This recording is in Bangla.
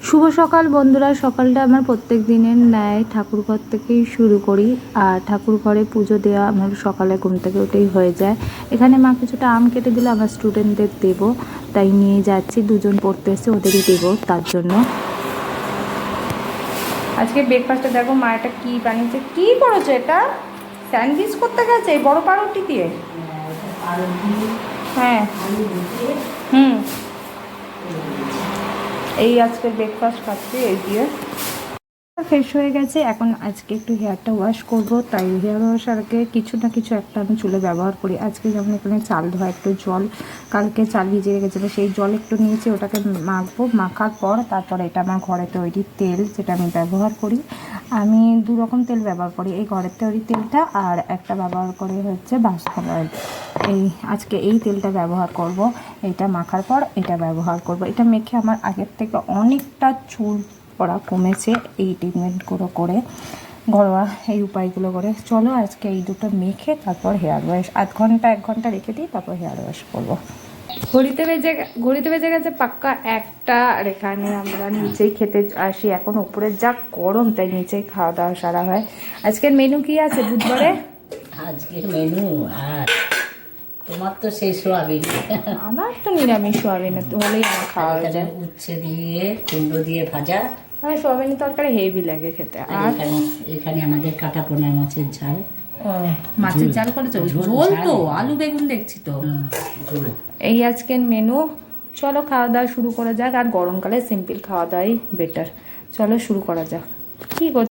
শুভ সকাল বন্ধুরা। সকালটা আমার প্রত্যেক দিনের ন্যায় ঠাকুরঘর থেকেই শুরু করি। আর ঠাকুর ঘরে পুজো দেওয়া আমার সকালে ঘুম থেকে উঠেই হয়ে যায়। এখানে মা কিছুটা আম কেটে দিলে আমার স্টুডেন্টদের দেবো, তাই নিয়ে যাচ্ছি। দুজন পড়তে এসে ওদেরই দেবো, তার জন্য। আজকে ব্রেকফাস্টে দেখো মা এটা কী বানিয়েছে। কী করেছো এটা? স্যান্ডউইচ করতে গেছে এই বড় পাউরুটি দিয়ে? হ্যাঁ, হুম, এই আজকে ব্রেকফাস্ট খাচ্ছি এই দিয়ে। ফ্রেশ হয়ে গেছে, এখন আজকে একটু হেয়ারটা ওয়াশ করব, তাই হেয়ার ওয়াশ আগে কিছু না কিছু একটা আমি চুলে ব্যবহার করি। আজকে যেমন এখানে চাল ধোয়া একটু জল, কালকে চাল ভিজিয়ে রেখেছিলো সেই জল একটু নিয়েছি, ওটাকে মাখবো। মাখার পর তারপরে এটা আমার ঘরে তৈরি তেল, যেটা আমি ব্যবহার করি। আমি দু রকম তেল ব্যবহার করি, এই ঘরের তৈরি তেলটা আর একটা ব্যবহার করি হচ্ছে বাসমন অয়েল। আজকে এই তেলটা ব্যবহার করব। এটা মাখার পর এটা ব্যবহার করব। এটা মেখে আমার আগের থেকে অনেকটা চুল পড়া কমেছে এই ট্রিটমেন্টগুলো করে, ঘরোয়া এই উপায়গুলো করে। চলো আজকে এই দুটো মেখে তারপর হেয়ার ওয়াশ, আধ ঘন্টা 1 ঘন্টা রেখে দিই, তারপর হেয়ার ওয়াশ করবো। ঘড়িতে বেজে গেছে পাক্কা 1টা। আর এখানে আমরা নিচেই খেতে আসি, এখন উপরে যা গরম তাই নিচেই খাওয়া দাওয়া সারা হয়। আজকের মেনু কি আছে বুধবারে? আজকের মেনু আর তোমার তো সেই সোয়াবিন। আমার তো নিরামিষ সোয়াবিন হলেই আমার খাওয়া হয়ে যায়। উচ্ছে দিয়ে কুমড়ো দিয়ে ভাজা। হ্যাঁ, সোয়াবিনের তরকারি হেভি লাগে খেতে। আর এখানে আমাদের কাটা পোনা মাছের ঝাল। মাছের ঝাল করেছো? ঝোল তো আলু বেগুন দেখছি তো। এই আজকের মেনু। চলো খাওয়া দাওয়া শুরু করা যাক। আর গরমকালে সিম্পল খাওয়া দাওয়াই বেটার। চলো শুরু করা যাক। কি